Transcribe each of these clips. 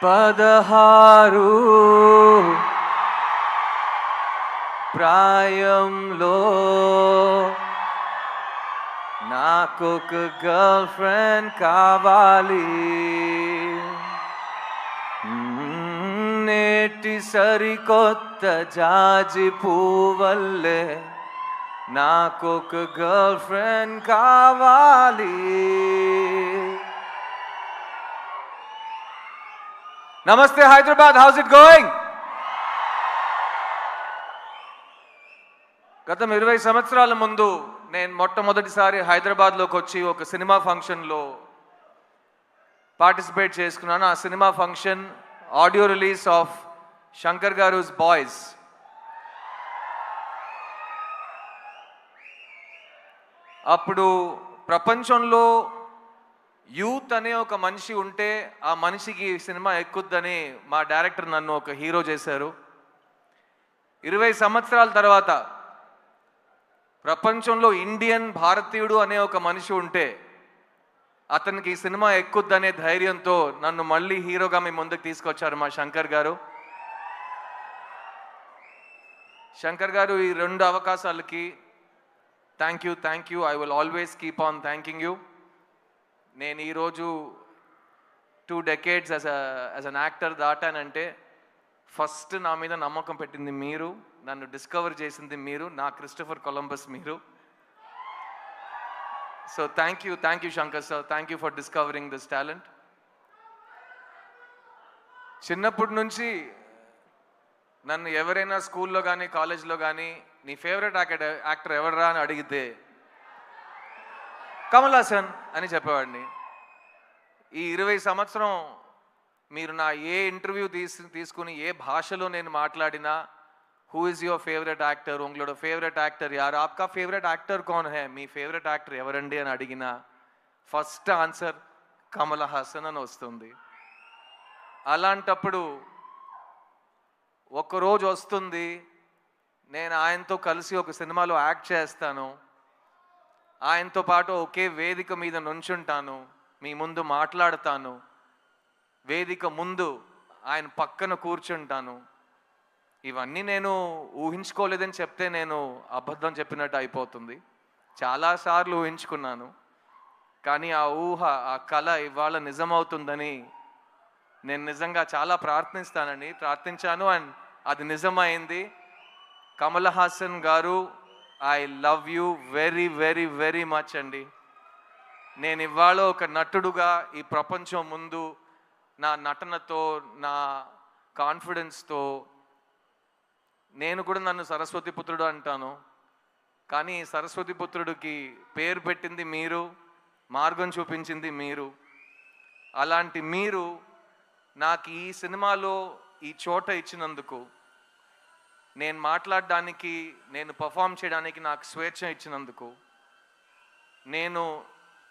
16 ప్రాయంలో నాకొక girl friend కావాలి. నేటి సరికొత్త జాజి పువ్వల్లే నాకొక గర్ల్ ఫ్రెండ్ కావాలి. నమస్తే హైదరాబాద్, హౌస్ ఇట్ గోయింగ్? గతం 20 సంవత్సరాల ముందు నేను మొట్టమొదటిసారి హైదరాబాద్లోకి వచ్చి ఒక సినిమా ఫంక్షన్లో పార్టిసిపేట్ చేసుకున్నాను. ఆ cinema function audio release of Shankar గారుస్ బాయ్స్. అప్పుడు ప్రపంచంలో యూత్ అనే ఒక మనిషి ఉంటే ఆ మనిషికి సినిమా ఎక్కుద్దని మా డైరెక్టర్ నన్ను ఒక హీరో చేశారు. 20 సంవత్సరాల తర్వాత ప్రపంచంలో ఇండియన్ భారతీయుడు అనే ఒక మనిషి ఉంటే అతనికి ఈ సినిమా ఎక్కుద్దనే ధైర్యంతో నన్ను మళ్ళీ హీరోగా మీ ముందుకు తీసుకొచ్చారు మా శంకర్ గారు. శంకర్ గారు, ఈ 2 అవకాశాలకి thank you. I will always keep on thanking you. నేను ఈరోజు 2 decades యాజ్ అన్ యాక్టర్ దాటానంటే ఫస్ట్ నా మీద నమ్మకం పెట్టింది మీరు, నన్ను డిస్కవర్ చేసింది మీరు, నా క్రిస్టఫర్ కొలంబస్ మీరు. So thank you Shankar sir, thank you for discovering this talent. చిన్నప్పటి నుంచి నన్ను ఎవరైనా స్కూల్లో కానీ కాలేజ్లో కానీ నీ ఫేవరెట్ యాక్టర్ ఎవడరా అని అడిగితే కమల్ హాసన్ అని చెప్పేవాడిని. ఈ 20 సంవత్సరం మీరు నా ఏ ఇంటర్వ్యూ తీసుకుని ఏ భాషలో నేను మాట్లాడినా who is your favourite actor, ఉంగళోడ ఫేవరెట్ యాక్టర్ యార్, ఆప్కా ఫేవరెట్ యాక్టర్ కౌన్ హై, మీ ఫేవరెట్ యాక్టర్ ఎవరండి అని అడిగినా ఫస్ట్ ఆన్సర్ కమల్ హాసన్ అని వస్తుంది. అలాంటప్పుడు ఒకరోజు వస్తుంది, నేను ఆయనతో కలిసి ఒక సినిమాలో యాక్ట్ చేస్తాను, ఆయనతో పాటు ఒకే వేదిక మీద నుంచుంటాను, మీ ముందు మాట్లాడతాను, వేదిక ముందు ఆయన పక్కన కూర్చుంటాను. ఇవన్నీ నేను ఊహించుకోలేదని చెప్తే నేను అబద్ధం చెప్పినట్టు అయిపోతుంది. చాలాసార్లు ఊహించుకున్నాను, కానీ ఆ ఊహ, ఆ కళ ఇవాళ నిజమవుతుందని నేను నిజంగా చాలా ప్రార్థించాను అండ్ అది నిజమైంది. కమల్ హాసన్ గారు, I love you very very very much అండి. నేను ఇవాళ ఒక నటుడుగా ఈ ప్రపంచం ముందు నా నటనతో, నా కాన్ఫిడెన్స్తో, నేను కూడా నన్ను సరస్వతి పుత్రుడు అంటాను, కానీ సరస్వతి పుత్రుడికి పేరు పెట్టింది మీరు, మార్గం చూపించింది మీరు. అలాంటి మీరు నాకు ఈ సినిమాలో ఈ చోట ఇచ్చినందుకు, నేను మాట్లాడడానికి, నేను పర్ఫామ్ చేయడానికి నాకు స్వేచ్ఛ ఇచ్చినందుకు, నేను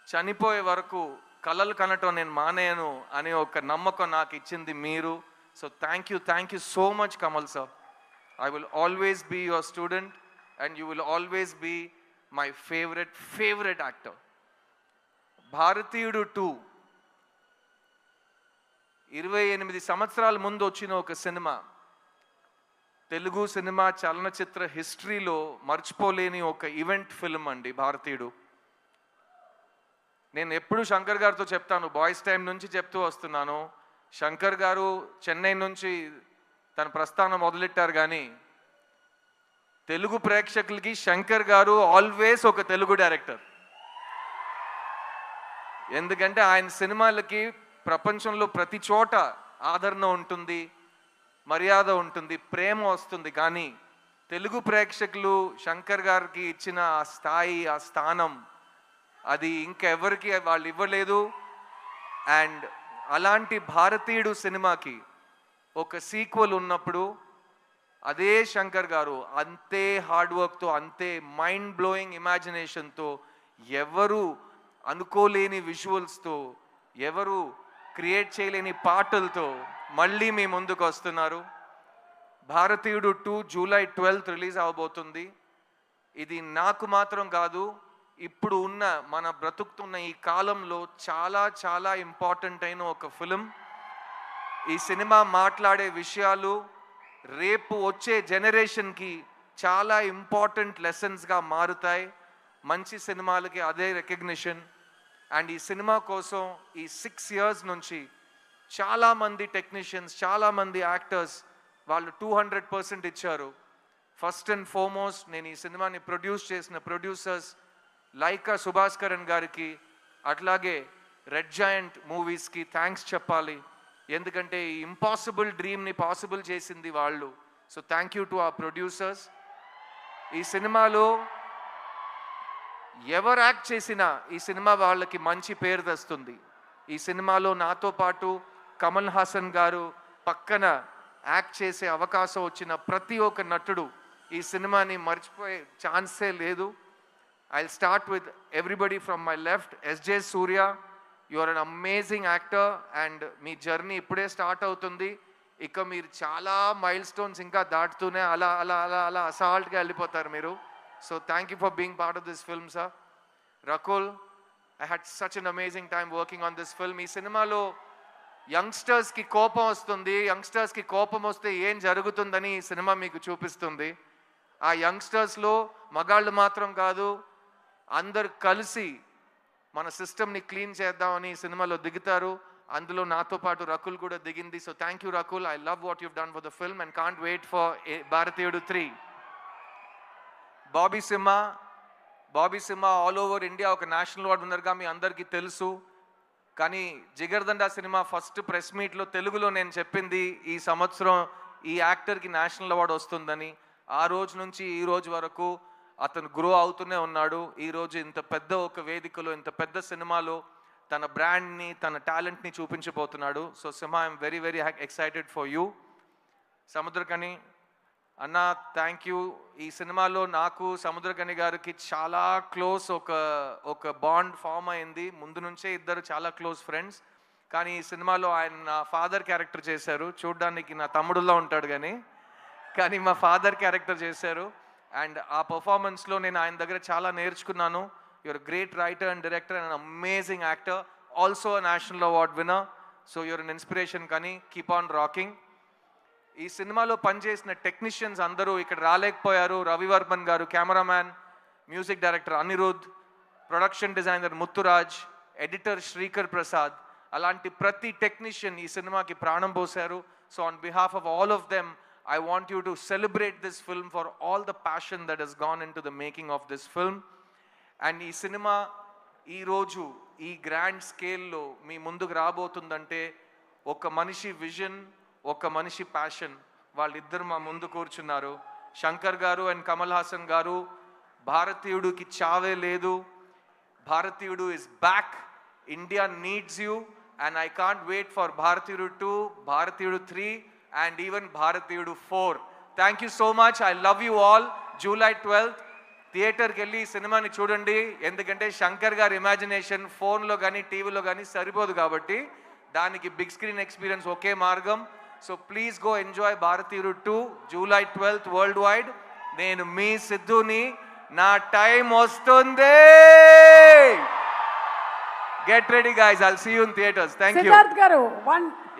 చనిపోయే వరకు కలలు కనటం నేను మానేయను అనే ఒక నమ్మకం నాకు ఇచ్చింది మీరు. So thank you so much Kamal sir. I will always be your student and you will always be my favourite actor. Bharateeyudu 2 28 సంవత్సరాల ముందు వచ్చిన ఒక సినిమా, తెలుగు సినిమా చలనచిత్ర హిస్టరీలో మర్చిపోలేని ఒక ఈవెంట్ ఫిల్మ్ అండి భారతీయుడు. నేను ఎప్పుడు శంకర్ గారితో చెప్తాను, బాయ్స్ టైం నుంచి చెప్తూ వస్తున్నాను, శంకర్ గారు చెన్నై నుంచి తన ప్రస్థానం మొదలెట్టారు, కానీ తెలుగు ప్రేక్షకులకి శంకర్ గారు ఆల్వేస్ ఒక తెలుగు డైరెక్టర్. ఎందుకంటే ఆయన సినిమాలకి ప్రపంచంలో ప్రతి చోట ఆదరణ ఉంటుంది, మర్యాద ఉంటుంది, ప్రేమ వస్తుంది, కానీ తెలుగు ప్రేక్షకులు శంకర్ గారికి ఇచ్చిన ఆ స్థాయి, ఆ స్థానం, అది ఇంకెవరికి వాళ్ళు ఇవ్వలేదు. అండ్ అలాంటి భారతీయుడు సినిమాకి ఒక సీక్వెల్ ఉన్నప్పుడు అదే శంకర్ గారు అంతే హార్డ్ వర్క్తో, అంతే మైండ్ బ్లోయింగ్ ఇమాజినేషన్తో, ఎవరు అనుకోలేని విజువల్స్తో, ఎవరు క్రియేట్ చేయలేని పాటలతో మళ్ళీ మీ ముందుకు వస్తున్నారు. భారతీయుడు 2 జూలై 12 రిలీజ్ అవబోతుంది. ఇది నాకు మాత్రం కాదు, ఇప్పుడు ఉన్న మన బ్రతుకుతున్న ఈ కాలంలో చాలా చాలా ఇంపార్టెంట్ అయిన ఒక ఫిలిం. ఈ సినిమా మాట్లాడే విషయాలు రేపు వచ్చే జనరేషన్కి చాలా ఇంపార్టెంట్ లెసన్స్గా మారుతాయి. మంచి సినిమాలకి అదే రికగ్నిషన్. అండ్ ఈ సినిమా కోసం ఈ 6 years నుంచి చాలామంది టెక్నీషియన్స్, చాలామంది యాక్టర్స్ వాళ్ళు 200% ఇచ్చారు. ఫస్ట్ అండ్ ఫార్మోస్ట్ నేను ఈ సినిమాని ప్రొడ్యూస్ చేసిన ప్రొడ్యూసర్స్ లైకా సుభాస్కరన్ గారికి, అట్లాగే రెడ్ జాయింట్ మూవీస్కి థ్యాంక్స్ చెప్పాలి. ఎందుకంటే ఈ ఇంపాసిబుల్ డ్రీమ్ని పాసిబుల్ చేసింది వాళ్ళు. సో థ్యాంక్ యూ టు ఆ ప్రొడ్యూసర్స్. ఈ సినిమాలో ఎవరు యాక్ట్ చేసినా ఈ సినిమా వాళ్ళకి మంచి పేరు తెస్తుంది. ఈ సినిమాలో నాతో పాటు కమల్ హాసన్ గారు పక్కన యాక్ట్ చేసే అవకాశం వచ్చిన ప్రతి ఒక్క నటుడు ఈ సినిమాని మర్చిపోయే ఛాన్సే లేదు. I'll start with everybody from my left. SJ Suryah, you are an amazing actor and మీ జర్నీ ఇప్పుడే స్టార్ట్ అవుతుంది. ఇక మీరు చాలా మైల్ స్టోన్స్ ఇంకా దాటుతూనే అలా అలా అలా అలా అసాల్ట్గా వెళ్ళిపోతారు మీరు. So thank you for being part of this film sir. Rakul, I had such an amazing time working on this film. ఈ సినిమాలో యంగ్స్టర్స్కి కోపం వస్తుంది, యంగ్స్టర్స్కి కోపం వస్తే ఏం జరుగుతుందని ఈ సినిమా మీకు చూపిస్తుంది. ఆ యంగ్స్టర్స్లో మగాళ్ళు మాత్రం కాదు, అందరు కలిసి మన సిస్టమ్ని క్లీన్ చేద్దామని ఈ సినిమాలో దిగుతారు. అందులో నాతో పాటు రకుల్ కూడా దిగింది. So thank you Rakul. I love what you've done for the film and can't wait for Bharateeyudu 3. Bobby Simha all over India ఒక నేషనల్ అవార్డు విన్నర్గా మీ అందరికీ తెలుసు. కానీ జిగర్దండా సినిమా ఫస్ట్ ప్రెస్ మీట్లో తెలుగులో నేను చెప్పింది ఈ సంవత్సరం ఈ యాక్టర్కి నేషనల్ అవార్డు వస్తుందని. ఆ రోజు నుంచి ఈ రోజు వరకు అతను గ్రో అవుతూనే ఉన్నాడు. ఈరోజు ఇంత పెద్ద ఒక వేదికలో, ఇంత పెద్ద సినిమాలో తన బ్రాండ్ని, తన టాలెంట్ని చూపించబోతున్నాడు. So Simha, I'm very very excited for you. Samuthirakani అన్న, థ్యాంక్ యూ. ఈ సినిమాలో నాకు సముద్రకని గారికి చాలా క్లోజ్ ఒక బాండ్ ఫామ్ అయింది. ముందు నుంచే ఇద్దరు చాలా క్లోజ్ ఫ్రెండ్స్. కానీ ఈ సినిమాలో ఆయన నా ఫాదర్ క్యారెక్టర్ చేశారు. చూడ్డానికి నా తమ్ముడులా ఉంటాడు కానీ మా ఫాదర్ క్యారెక్టర్ చేశారు. అండ్ ఆ పర్ఫార్మెన్స్లో నేను ఆయన దగ్గర చాలా నేర్చుకున్నాను. You're great writer and director and amazing actor, also national award winner. So you're an inspiration. కానీ కీప్ ఆన్ రాకింగ్. ఈ సినిమాలో పనిచేసిన టెక్నీషియన్స్ అందరూ ఇక్కడ రాలేకపోయారు. రవివర్మన్ గారు cameraman, music director Anirudh, production designer Muthuraj, editor Sreekar Prasad, అలాంటి ప్రతి టెక్నీషియన్ ఈ సినిమాకి ప్రాణం పోశారు. So on behalf of all of them I want you to celebrate this film for all the passion that has gone into the making of this film. And ee cinema ee roju ee grand scale lo మీ ముందుకు రాబోతుందంటే ఒక మనిషి vision, ఒక మనిషి passion, వాళ్ళిద్దరు మా ముందు కూర్చున్నారు. శంకర్ గారు అండ్ కమల్ హాసన్ గారు. భారతీయుడికి చావే లేదు. భారతీయుడు is back. India needs you and I can't wait for భారతీయుడు 2, భారతీయుడు 3 and even భారతీయుడు 4. Thank you so much. I love you all. July 12th థియేటర్కి వెళ్ళి ఈ సినిమాని చూడండి. ఎందుకంటే శంకర్ గారి ఇమాజినేషన్ ఫోన్లో కానీ టీవీలో కానీ సరిపోదు కాబట్టి దానికి బిగ్ స్క్రీన్ ఎక్స్పీరియన్స్ ఒకే మార్గం. సో ప్లీజ్ గో ఎంజాయ్ భారతీయుడు 2 July 12th వరల్డ్ వైడ్. నేను మీ సిద్ధుని. నా టైం వస్తుంది. Get ready guys, I'll see you in theaters. Thank you. Siddharth garu,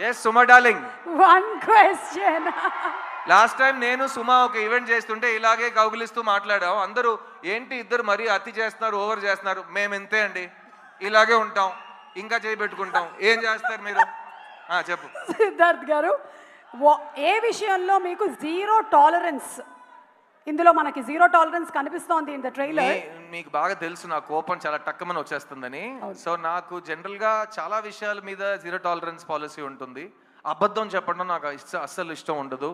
Yes, Suma darling. one question. Last time నేను సుమా ఒక event చేస్తుంటే ఇలాగే కౌగిలిస్తూ మాట్లాడాం. అందరూ ఏంటి ఇద్దరు మరీ అతి చేస్తున్నారు, ఓవర్ చేస్తున్నారు. మేము ఇంతే అండి, ఇలాగే ఉంటాం, ఇంకా చేయబెట్టుకుంటాం. ఏం చేస్తారు మీరు? చెప్పు సిద్ధార్థ్ గారు, ఏ విషయంలో మీకు జీరో టాలరెన్స్? ఇందులో మనకి జీరో టాలరెన్స్ కనిపిస్తోంది ఇన్ ద ట్రైలర్. మీకు బాగా తెలుసు నా కోపం చాలా టక్కుమని వచ్చేస్తుందని. సో నాకు జనరల్గా చాలా విషయాల మీద జీరో టాలరెన్స్ పాలసీ ఉంటుంది. అబద్ధం చెప్పడం నాకు అస్సలు ఇష్టం ఉండదు.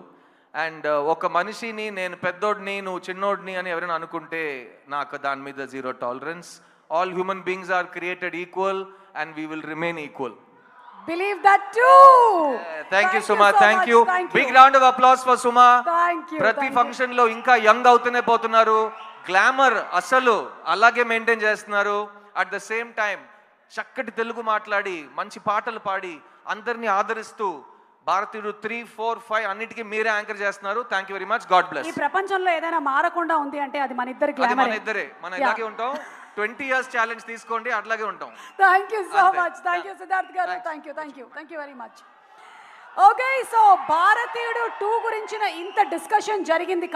అండ్ ఒక మనిషిని నేను పెద్దోడిని నువ్వు చిన్నోడిని అని ఎవరైనా అనుకుంటే నాకు దాని మీద zero tolerance. All human beings are created equal and we will remain equal. Believe that too. Thank you Suma, thank you. Big round of applause for Suma. Thank you. ప్రతి ఫంక్షన్ లో ఇంకా యంగ్ అవుతూనే పోతున్నారు. Glamour అసలు అలాగే maintain చేస్తున్నారు. At the same time చక్కటి తెలుగు మాట్లాడి మంచి పాటలు పాడి అందరినీ ఆదరిస్తూ భారతీయుడు 3, 4, 5 అన్నిటికీ మీరే యాంకర్ చేస్తున్నారు. Thank you very much. God bless. ఈ ప్రపంచంలో ఏదైనా మారకుండా ఉంది అంటే అది మన ఇద్దరి గ్లామర్. మన ఇద్దరే, మనం ఇలాగే ఉంటాం. 20 years ఛాలెంజ్ తీసుకోండి, అట్లాగే ఉంటాం. Thank you so much. Thank you Siddharth garu. Thank you very much. Okay, so Bharateeyudu 2 గురించిన ఇంత డిస్కషన్ జరిగింది